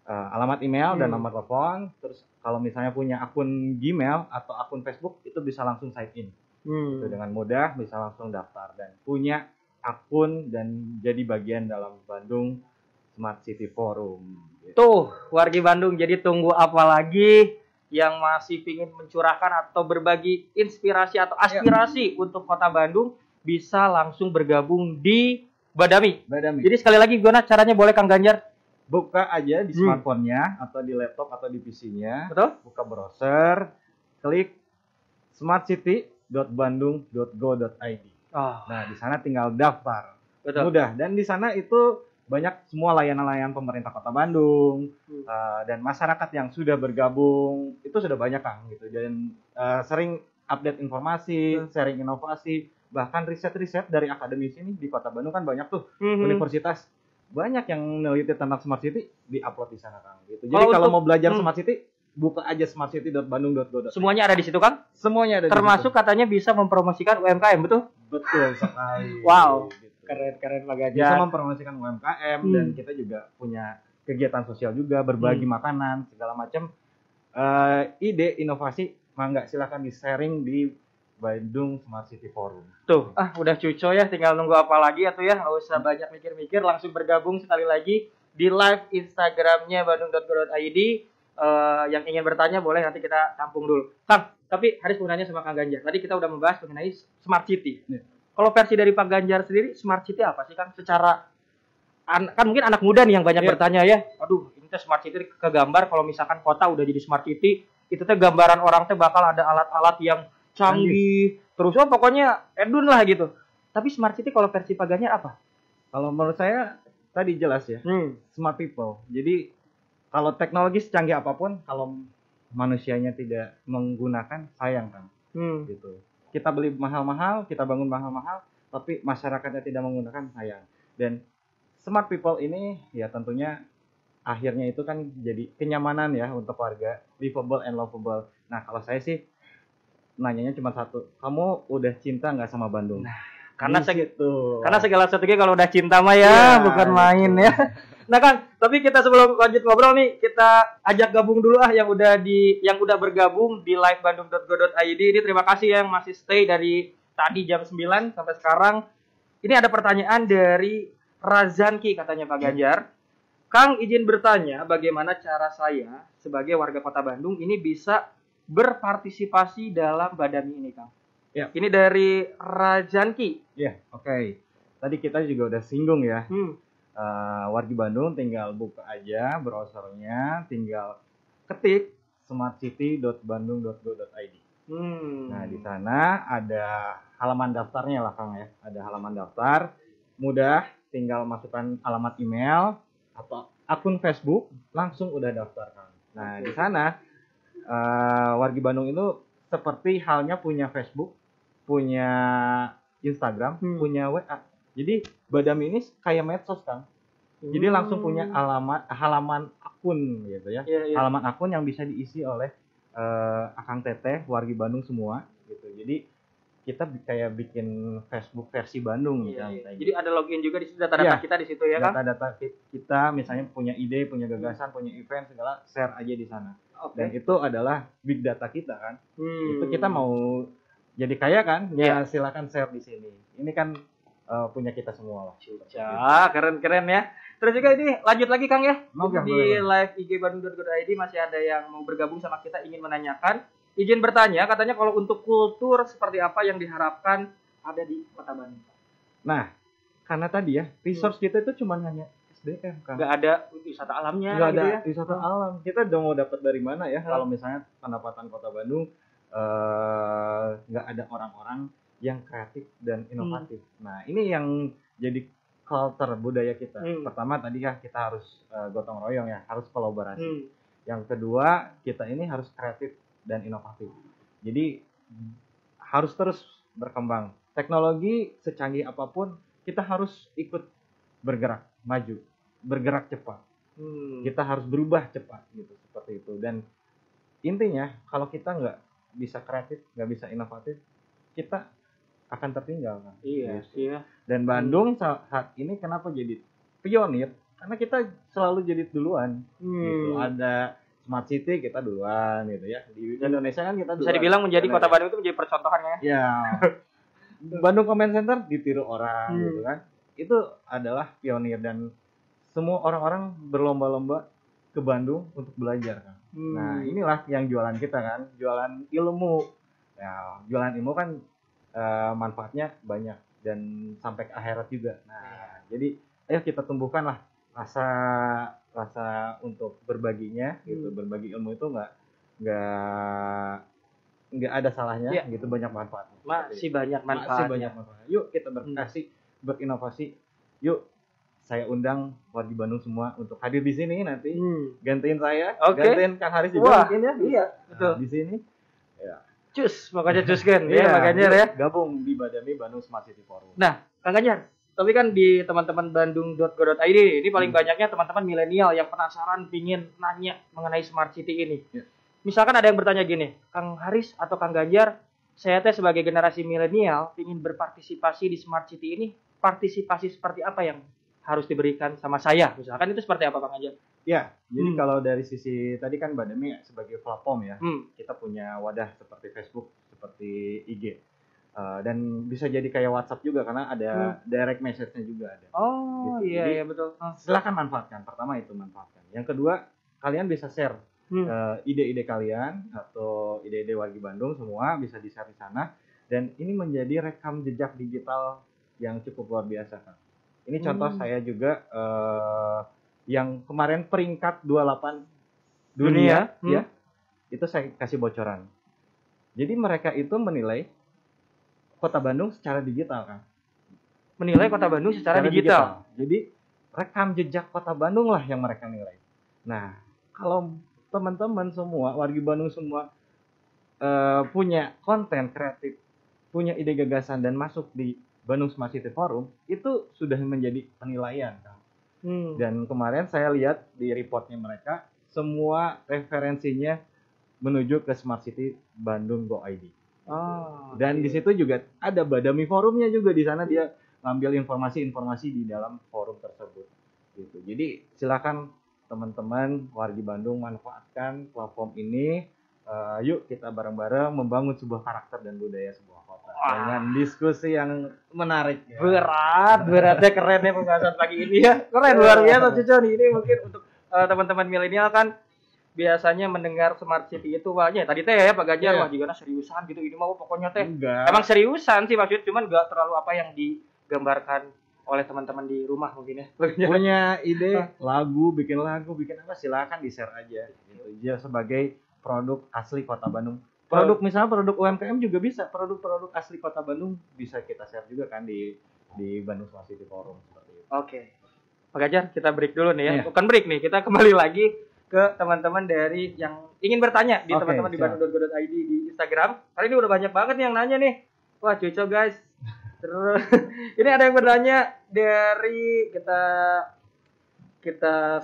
alamat email dan nomor telepon. Terus kalau misalnya punya akun Gmail atau akun Facebook, itu bisa langsung sign in. Itu dengan mudah bisa langsung daftar dan punya akun dan jadi bagian dalam Bandung Smart City Forum. Gitu.
Tuh, wargi Bandung, jadi tunggu apa lagi yang masih ingin mencurahkan atau berbagi inspirasi atau aspirasi untuk Kota Bandung, bisa langsung bergabung di Badami. Jadi sekali lagi gimana caranya, boleh Kang Ganjar?
Buka aja di smartphone-nya atau di laptop atau di PC-nya.
Betul?
Buka browser, klik smartcity.bandung.go.id. Nah, di sana tinggal daftar.
Betul.
Mudah, dan di sana itu banyak semua layanan-layanan pemerintah Kota Bandung dan masyarakat yang sudah bergabung itu sudah banyak Kang gitu, dan sering update informasi, sharing inovasi, bahkan riset-riset dari akademisi nih di Kota Bandung kan banyak tuh universitas banyak yang meneliti tentang Smart City, diupload di sana Kang gitu. Jadi kalau mau belajar Smart City, buka aja smartcity.bandung.go.id.
Semuanya ada di situ Kang?
Semuanya ada.
Termasuk di situ. Katanya bisa mempromosikan UMKM, betul?
Betul sekali.
Wow. Keren Pak Ganjar.
Bisa mempromosikan UMKM dan kita juga punya kegiatan sosial juga, berbagi makanan segala macam. Ide inovasi mangga silakan di-sharing di Bandung Smart City Forum.
Tuh, udah cuco ya, tinggal nunggu apa lagi ya tuh ya, nggak usah banyak mikir-mikir, langsung bergabung sekali lagi di live Instagramnya bandung.go.id. Yang ingin bertanya boleh nanti kita tampung dulu. Kang, tapi Haris mau nanya sama Kang Ganjar. Tadi kita udah membahas mengenai Smart City. Kalau versi dari Pak Ganjar sendiri, Smart City apa sih Kang? Secara kan mungkin anak muda nih yang banyak bertanya ya. Aduh, ini tuh Smart City kegambar kalau misalkan kota udah jadi Smart City, itu tuh gambaran orang tuh bakal ada alat-alat yang canggih. Terus pokoknya edun lah gitu. Tapi Smart City kalau versi Pak Ganjar apa?
Kalau menurut saya tadi jelas ya. Smart people. Jadi kalau teknologi secanggih apapun, kalau manusianya tidak menggunakan, sayang kan. Gitu. Kita beli mahal-mahal, kita bangun mahal-mahal, tapi masyarakatnya tidak menggunakan, sayang. Dan smart people ini ya tentunya akhirnya itu kan jadi kenyamanan ya untuk warga, livable and lovable. Nah, kalau saya sih nanyanya cuma satu, kamu udah cinta nggak sama Bandung?
Nah, karena
segitu.
Karena segala sesuatu kalau udah cinta mah ya bukan main ya. Nah Kang, tapi kita sebelum lanjut ngobrol nih, kita ajak gabung dulu yang udah bergabung di live bandung.go.id. Ini terima kasih yang masih stay dari tadi jam 9 sampai sekarang. Ini ada pertanyaan dari Razanki katanya Pak Ganjar. Kang izin bertanya bagaimana cara saya sebagai warga Kota Bandung ini bisa berpartisipasi dalam Badami ini Kang.
Ya.
Ini dari Razanki.
Ya, oke. Tadi kita juga udah singgung ya. Wargi Bandung tinggal buka aja browsernya, tinggal ketik smartcity.bandung.go.id. Nah, di sana ada halaman daftarnya lah Kang ya. Ada halaman daftar, mudah, tinggal masukkan alamat email atau akun Facebook, langsung udah daftar Kang. Nah, di sana Wargi Bandung itu seperti halnya punya Facebook, punya Instagram, punya WA. Jadi Badami ini kayak medsos Kang. Jadi langsung punya halaman akun gitu ya. Halaman akun yang bisa diisi oleh Akang Teteh, Wargi Bandung semua gitu. Jadi kita kayak bikin Facebook versi Bandung gitu.
Jadi ada login juga di situ, data-data kita di situ ya Kang.
Data-data kita misalnya punya ide, punya gagasan, punya event segala share aja di sana. Dan itu adalah big data kita kan. Itu kita mau jadi kaya kan? Ya silakan share di sini. Ini kan punya kita semua lah.
Ya, keren-keren ya. Terus juga ini lanjut lagi Kang ya. Di live IG Bandung.go.id masih ada yang mau bergabung sama kita, ingin menanyakan, izin bertanya, katanya kalau untuk kultur seperti apa yang diharapkan ada di Kota Bandung.
Nah, karena tadi ya, resource kita itu cuma hanya SDM Kang.
Nggak ada wisata alamnya.
Nggak ada wisata alam. Kita udah mau dapat dari mana ya? Kalau misalnya pendapatan Kota Bandung nggak ada orang-orang yang kreatif dan inovatif. Nah, ini yang jadi culture budaya kita. Pertama tadi ya kita harus gotong royong ya, harus kolaborasi. Yang kedua, kita ini harus kreatif dan inovatif. Jadi harus terus berkembang. Teknologi secanggih apapun, kita harus ikut bergerak maju, bergerak cepat. Kita harus berubah cepat gitu, seperti itu. Dan intinya kalau kita nggak bisa kreatif, nggak bisa inovatif, kita akan tertinggal kan.
Iya.
Dan Bandung saat ini kenapa jadi pionir? Karena kita selalu jadi duluan. Gitu. Ada Smart City kita duluan gitu ya. Di Indonesia kan kita
bisa dibilang menjadi Kota Bandung itu menjadi percontohan ya.
Ya. Bandung Comment Center ditiru orang gitu kan. Itu adalah pionir dan semua orang-orang berlomba-lomba ke Bandung untuk belajar kan. Nah, inilah yang jualan kita kan, jualan ilmu. Ya, jualan ilmu kan manfaatnya banyak dan sampai ke akhirat juga. Nah, jadi ayo kita tumbuhkanlah rasa untuk berbaginya gitu. Berbagi ilmu itu nggak ada salahnya gitu, banyak manfaatnya.
Masih banyak manfaatnya.
Yuk kita berkreasi, berinovasi. Yuk saya undang warga Bandung semua untuk hadir di sini nanti. Gantiin saya, gantiin Kang Haris juga mungkin ya.
Iya, betul.
Di sini. Ya.
Cus, makanya cus kan ya, makanya ya.
Gabung di Badami Bandung Smart City Forum.
Nah, Kang Ganjar, tapi kan di teman-teman bandung.go.id ini paling banyaknya teman-teman milenial yang penasaran, pingin nanya mengenai Smart City ini. Misalkan ada yang bertanya gini, Kang Haris atau Kang Ganjar, saya teh sebagai generasi milenial pingin berpartisipasi di Smart City ini, partisipasi seperti apa yang harus diberikan sama saya? Misalkan itu seperti apa Kang Ganjar?
Ya, jadi kalau dari sisi tadi kan Badami sebagai platform ya, kita punya wadah seperti Facebook, seperti IG, dan bisa jadi kayak WhatsApp juga karena ada direct message-nya juga ada.
Oh gitu. Iya betul.
Silakan manfaatkan. Pertama itu manfaatkan. Yang kedua, kalian bisa share ide-ide kalian atau ide-ide warga Bandung semua bisa di-share di sana, dan ini menjadi rekam jejak digital yang cukup luar biasa kan. Ini contoh saya juga yang kemarin peringkat 28 dunia ya. Itu saya kasih bocoran. Jadi mereka itu menilai Kota Bandung secara digital kan.
Menilai Kota Bandung secara digital.
Jadi rekam jejak Kota Bandung lah yang mereka nilai. Nah, kalau teman-teman semua, warga Bandung semua punya konten kreatif, punya ide gagasan dan masuk di Bandung Smart City Forum, itu sudah menjadi penilaian kan. Dan kemarin saya lihat di reportnya mereka, semua referensinya menuju ke Smart City Bandung.go.id. Dan di situ juga ada Badami Forumnya juga, di sana dia ngambil informasi-informasi di dalam forum tersebut. gitu. Jadi silakan teman-teman wargi Bandung manfaatkan platform ini. Yuk kita bareng-bareng membangun sebuah karakter dan budaya sebuah kota dengan diskusi yang menarik. Ya.
Beratnya keren ya pembahasan pagi ini ya. Keren luar biasa Cuco nih. Ini mungkin untuk teman-teman milenial kan biasanya mendengar smart city itu wahnya tadi teh ya Pak Ganjar wah juga seriusan gitu. Ini mau pokoknya teh emang seriusan sih maksudnya, cuman enggak terlalu apa yang digambarkan oleh teman-teman di rumah mungkin ya.
Punya ide lagu, bikin apa silakan di-share aja gitu. Ya sebagai produk asli Kota Bandung. Misalnya produk UMKM juga bisa, produk-produk asli Kota Bandung bisa kita share juga kan di Bandung Smart City Forum seperti itu.
Oke. Pak Ganjar, kita break dulu nih ya. Bukan break nih, kita kembali lagi ke teman-teman dari yang ingin bertanya di teman-teman di bandung.go.id di Instagram. Kali ini udah banyak banget nih yang nanya nih. Wah, cocok guys. Terus ini ada yang bertanya dari kita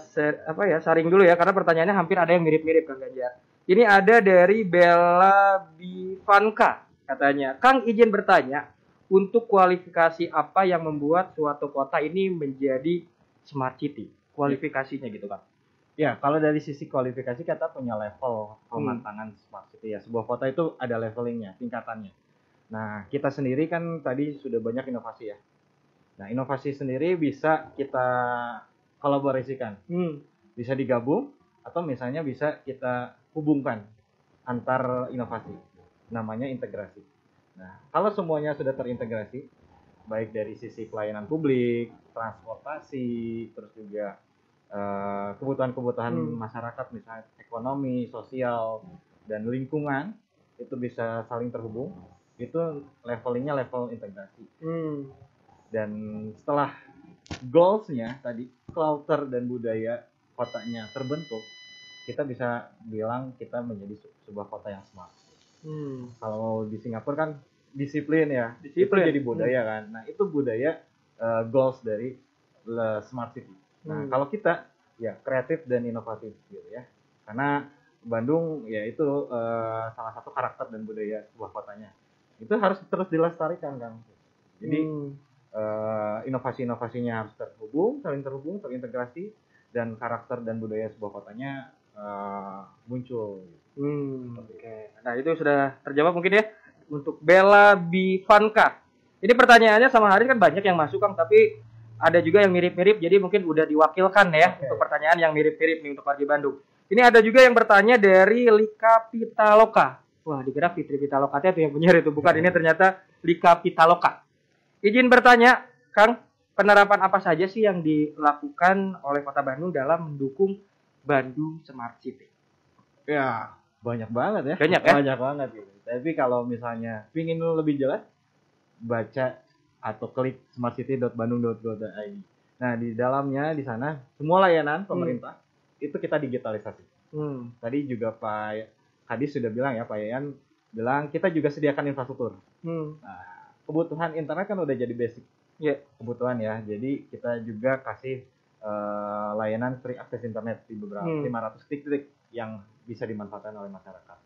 saring dulu ya karena pertanyaannya hampir ada yang mirip-mirip Kang Ganjar. Ini ada dari Bella Bivanka katanya, Kang izin bertanya, untuk kualifikasi apa yang membuat suatu kota ini menjadi smart city? Kualifikasinya gitu Kang.
Ya, kalau dari sisi kualifikasi kita punya level pematangan smart city ya. Sebuah kota itu ada levelingnya, tingkatannya. Nah, kita sendiri kan tadi sudah banyak inovasi ya. Nah, inovasi sendiri bisa kita kolaborasikan. Bisa digabung atau misalnya bisa kita hubungkan antar inovasi. Namanya integrasi. Nah, kalau semuanya sudah terintegrasi, baik dari sisi pelayanan publik, transportasi, terus juga kebutuhan-kebutuhan masyarakat, misalnya ekonomi, sosial, dan lingkungan, itu bisa saling terhubung. Itu levelingnya level integrasi. Dan setelah goals-nya tadi, culture dan budaya kotanya terbentuk, kita bisa bilang kita menjadi sebuah kota yang smart. Kalau di Singapura kan disiplin ya, itu jadi budaya kan. Nah itu budaya goals dari smart city. Nah kalau kita ya kreatif dan inovatif gitu ya, karena Bandung ya itu salah satu karakter dan budaya sebuah kotanya. Itu harus terus dilestarikan kan. Jadi inovasi-inovasinya harus saling terhubung, terintegrasi, dan karakter dan budaya sebuah kotanya muncul.
Nah itu sudah terjawab mungkin ya untuk Bella Bivanka. Ini pertanyaannya sama Haris kan banyak yang masuk Kang, tapi ada juga yang mirip-mirip, jadi mungkin udah diwakilkan ya untuk pertanyaan yang mirip-mirip nih untuk warga Bandung. Ini ada juga yang bertanya dari Lika Pitaloka. Wah, dikira Fitri Pitaloka itu yang punya itu, bukan. Ini ternyata Lika Pitaloka. Izin bertanya, Kang, penerapan apa saja sih yang dilakukan oleh Kota Bandung dalam mendukung Bandung Smart City?
Ya, banyak banget ya.
Banyak
banget gitu. Tapi kalau misalnya pingin lebih jelas, baca atau klik smartcity.bandung.go.id. Nah, di dalamnya di sana semua layanan pemerintah itu kita digitalisasi. Tadi juga Pak Kadis sudah bilang ya, Pak Yayan bilang kita juga sediakan infrastruktur. Nah, kebutuhan internet kan udah jadi basic. Kebutuhan ya. Jadi kita juga kasih layanan free akses internet di beberapa 500 titik yang bisa dimanfaatkan oleh masyarakat.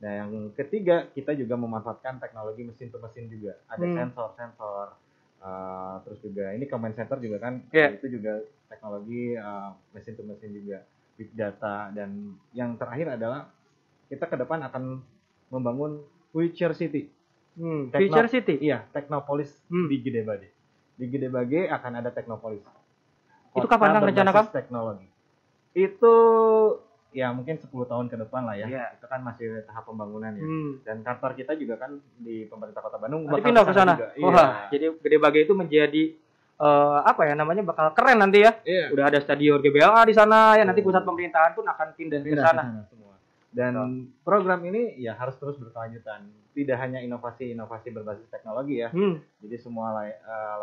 Nah, yang ketiga kita juga memanfaatkan teknologi mesin to mesin juga. Ada sensor, terus juga ini command center juga kan, itu juga teknologi mesin to mesin juga, big data, dan yang terakhir adalah kita ke depan akan membangun future city.
Future city?
Iya, Teknopolis di Gede Bage. Di Gede Bage akan ada Teknopolis.
Itu kapan Kang rencana Kang?
Teknologi. Itu ya mungkin 10 tahun ke depan lah ya. Itu kan masih tahap pembangunan ya. Dan kantor kita juga kan di pemerintah Kota Bandung
bakal pindah ke sana. Wah, jadi Gede Bage itu menjadi bakal keren nanti ya. Udah ada stadion GBLA di sana ya, nanti pusat pemerintahan pun akan pindah ke sana
semua. Dan program ini ya harus terus berkelanjutan. Tidak hanya inovasi-inovasi berbasis teknologi ya. Jadi semua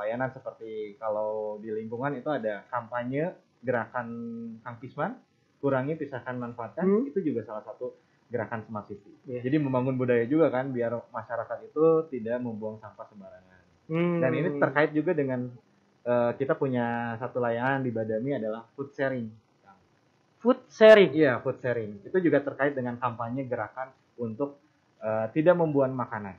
layanan seperti kalau di lingkungan itu ada kampanye gerakan Kang Pisman, kurangi, pisahkan, manfaatkan, itu juga salah satu gerakan Smart City. Jadi membangun budaya juga kan, biar masyarakat itu tidak membuang sampah sembarangan. Dan ini terkait juga dengan kita punya satu layanan di Badami adalah food sharing.
Food sharing?
Iya, food sharing. Itu juga terkait dengan kampanye gerakan untuk tidak membuang makanan.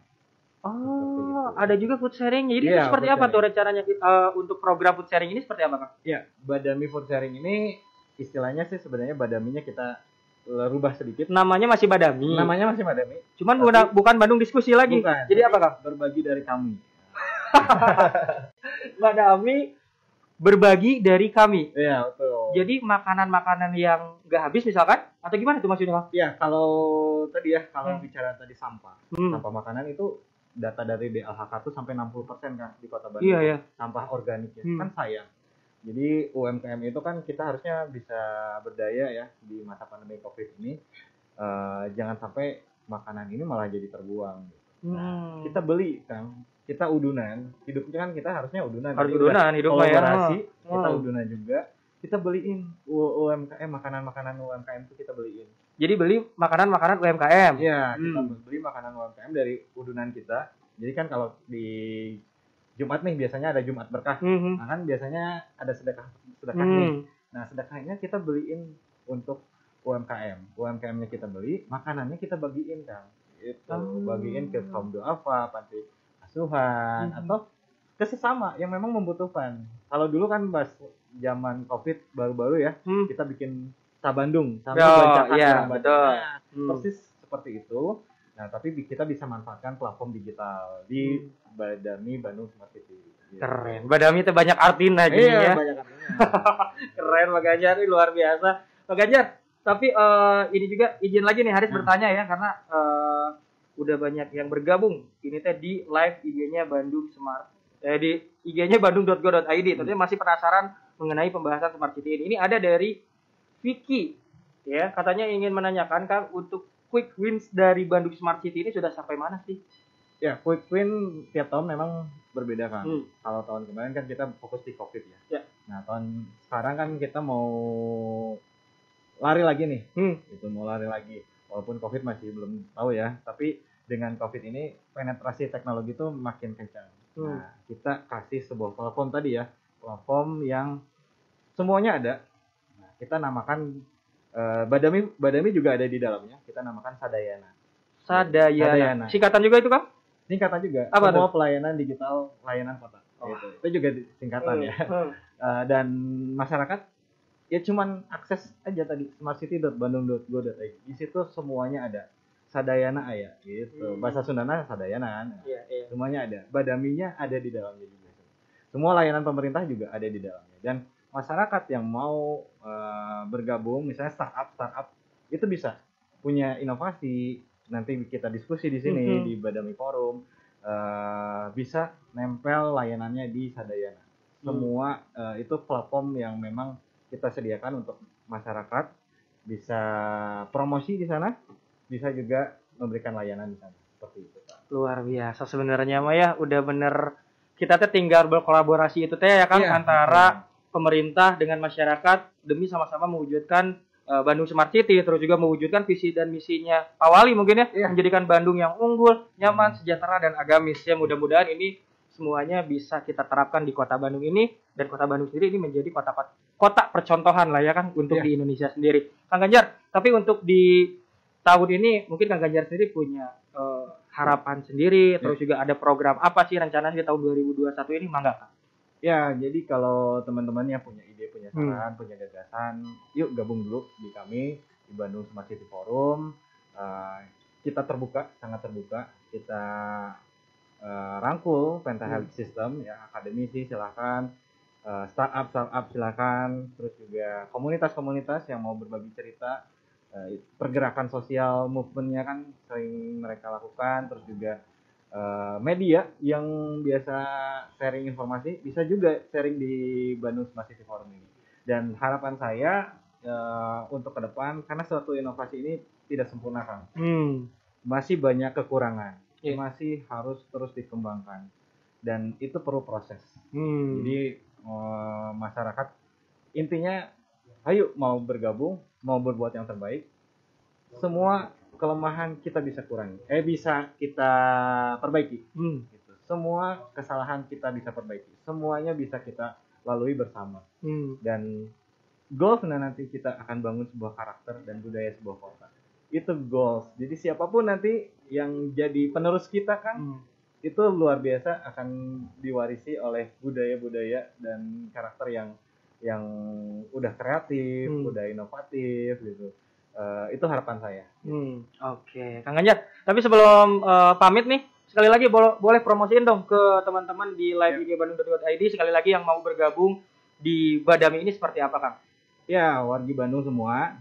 Oh, ada juga food sharing. Jadi itu seperti apa tuh rencananya untuk program food sharing ini seperti apa, Kang?
Ya, Badami food sharing ini istilahnya sih sebenarnya Badaminya kita rubah sedikit.
Namanya masih Badami.
Namanya masih Badami.
Cuman bukan Bandung diskusi lagi.
Bukan.
Jadi apa, Kang?
Berbagi dari kami.
Badami berbagi dari kami.
Iya, betul.
Jadi makanan-makanan yang nggak habis misalkan atau gimana tuh maksudnya, Kang?
Iya, kalau bicara tadi sampah. Sampah makanan itu data dari DLHK tuh sampai 60% kan di Kota Bandung.
Iya, iya.
Sampah organik ya. Kan sayang. Jadi UMKM itu kan kita harusnya bisa berdaya ya di masa pandemi Covid ini. Jangan sampai makanan ini malah jadi terbuang. Nah, kita beli kan, kita udunan. Hidupnya kan kita harusnya udunan.
Harus udunan hidupnya ya.
Kita udunan juga. Kita beliin UMKM, makanan-makanan UMKM itu kita beliin.
Jadi beli makanan-makanan UMKM.
Iya, kita beli makanan UMKM dari udunan kita. Jadi kan kalau di Jumat nih biasanya ada Jumat berkah. Nah kan biasanya ada sedekah nih. Nah sedekahnya kita beliin untuk UMKM. UMKM-nya kita beli, makanannya kita bagiin kan. Itu bagiin ke kaum duafa, panti asuhan atau ke sesama yang memang membutuhkan. Kalau dulu kan pas zaman Covid baru-baru ya, kita bikin Sabandung, bancakan
ya, betul.
Persis seperti itu. Nah, tapi kita bisa manfaatkan platform digital di Badami Bandung Smart City.
Gitu. Keren. Badami itu banyak artinya
ya. Iya,
banyak artinya. Keren Pak Ganjar, ini luar biasa. Pak Ganjar, tapi ini juga izin lagi nih Haris bertanya ya karena udah banyak yang bergabung. Ini teh di live IG-nya Bandung Smart di IG-nya bandung.go.id. Tentunya masih penasaran mengenai pembahasan Smart City ini. Ini ada dari Vicky. Ya, katanya ingin menanyakan Kang untuk quick wins dari Bandung Smart City ini sudah sampai mana sih?
Ya, quick win tiap tahun memang berbeda kan. Kalau tahun kemarin kan kita fokus di Covid ya. Nah, tahun sekarang kan kita mau lari lagi nih. Itu mau lari lagi. Walaupun Covid masih belum tahu ya, tapi dengan Covid ini penetrasi teknologi itu makin kencang. Nah, kita kasih sebuah platform tadi ya. Platform yang semuanya ada. Nah, kita namakan Badami juga ada di dalamnya. Kita namakan Sadayana.
Singkatan juga itu, Kang?
Singkatan juga.
Apa
semua
tuh?
Pelayanan digital, layanan kota. Gitu. Itu juga singkatan ya. Dan masyarakat ya cuman akses aja tadi smartcity.bandung.go.id. Di situ semuanya ada. Sadayana aya gitu. Bahasa Sundana Sadayana kan. Semuanya ada. Badaminya ada di dalamnya juga. Semua layanan pemerintah juga ada di dalamnya. Dan masyarakat yang mau bergabung, misalnya startup itu bisa punya inovasi. Nanti kita diskusi di sini di Badami Forum, bisa nempel layanannya di Sadayana. Semua itu platform yang memang kita sediakan untuk masyarakat bisa promosi di sana, bisa juga memberikan layanan di sana. Seperti itu, Pak.
Luar biasa sebenarnya mah ya, udah bener kita teh tinggal berkolaborasi itu teh ya kan antara pemerintah dengan masyarakat demi sama-sama mewujudkan Bandung Smart City, terus juga mewujudkan visi dan misinya Pak Wali mungkin ya, menjadikan Bandung yang unggul, nyaman, sejahtera dan agamis. Ya mudah-mudahan ini semuanya bisa kita terapkan di Kota Bandung ini, dan Kota Bandung sendiri ini menjadi kota percontohan lah ya kan untuk di Indonesia sendiri. Kang Ganjar, tapi untuk di tahun ini mungkin Kang Ganjar sendiri punya harapan sendiri, terus juga ada program apa sih rencananya di tahun 2021 ini, mangga Kang?
Ya, jadi kalau teman-temannya punya ide, punya saran, punya gagasan, yuk gabung dulu di kami di Bandung Smart City Forum. Kita terbuka, sangat terbuka. Kita rangkul pentahealth system, ya akademisi silakan, startup silakan, terus juga komunitas-komunitas yang mau berbagi cerita, pergerakan sosial movementnya kan sering mereka lakukan, terus juga media yang biasa sharing informasi bisa juga sharing di Bandung Smart City Forum ini. Dan harapan saya untuk ke depan, karena suatu inovasi ini tidak sempurna kan, masih banyak kekurangan, masih harus terus dikembangkan dan itu perlu proses. Jadi masyarakat intinya, ayo mau bergabung, mau berbuat yang terbaik. Semua kelemahan kita bisa kurangi, bisa kita perbaiki. Gitu. Semua kesalahan kita bisa perbaiki, semuanya bisa kita lalui bersama. Dan goals nanti kita akan bangun sebuah karakter dan budaya sebuah kota. Itu goals. Jadi siapapun nanti yang jadi penerus kita kan, itu luar biasa akan diwarisi oleh budaya-budaya dan karakter yang udah kreatif, udah inovatif gitu. Itu harapan saya.
Oke. Kang Ganjar. Tapi sebelum pamit nih, sekali lagi boleh promosiin dong ke teman-teman di live IG Bandung.id, sekali lagi yang mau bergabung di Badami ini seperti apa, Kang?
Ya, wargi Bandung semua.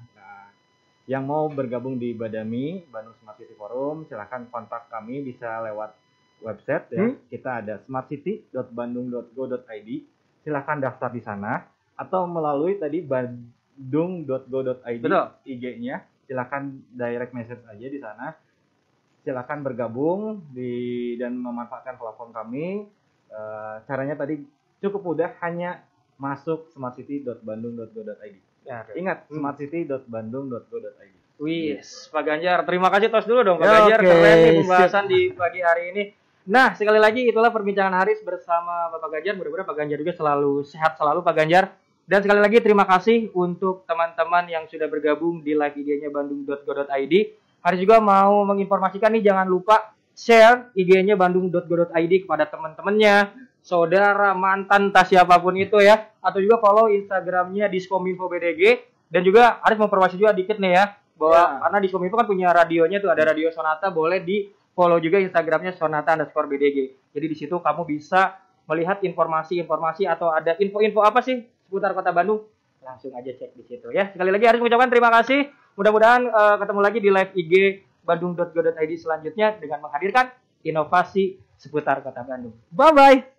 Yang mau bergabung di Badami, Bandung Smart City Forum, silahkan kontak kami bisa lewat website ya. Kita ada smartcity.bandung.go.id. Silahkan daftar di sana atau melalui tadi bandung.go.id IG-nya. Silahkan direct message aja di sana. Silahkan bergabung dan memanfaatkan platform kami. Caranya tadi cukup mudah, hanya masuk smartcity.bandung.go.id. Ya, ingat, smartcity.bandung.go.id.
Wis, Pak Ganjar, terima kasih tos dulu dong Pak Ganjar, keren nih pembahasan di pagi hari ini. Nah, sekali lagi itulah perbincangan Haris bersama Bapak Ganjar. Mudah-mudahan Pak Ganjar juga selalu sehat selalu Pak Ganjar. Dan sekali lagi terima kasih untuk teman-teman yang sudah bergabung di live IG-nya bandung.go.id. Haris juga mau menginformasikan nih, jangan lupa share IG-nya bandung.go.id kepada teman-temannya, saudara, mantan, entah siapapun itu ya. Atau juga follow Instagramnya Diskominfo BDG. Dan juga Haris mau informasi juga dikit nih ya, bahwa karena Diskominfo kan punya radionya tuh, ada Radio Sonata, boleh di follow juga Instagramnya Sonata_BDG. Jadi di situ kamu bisa melihat informasi-informasi atau ada info-info apa sih seputar Kota Bandung, langsung aja cek di situ ya. Sekali lagi Haris mengucapkan terima kasih. Mudah-mudahan ketemu lagi di live IG bandung.go.id selanjutnya dengan menghadirkan inovasi seputar Kota Bandung. Bye-bye.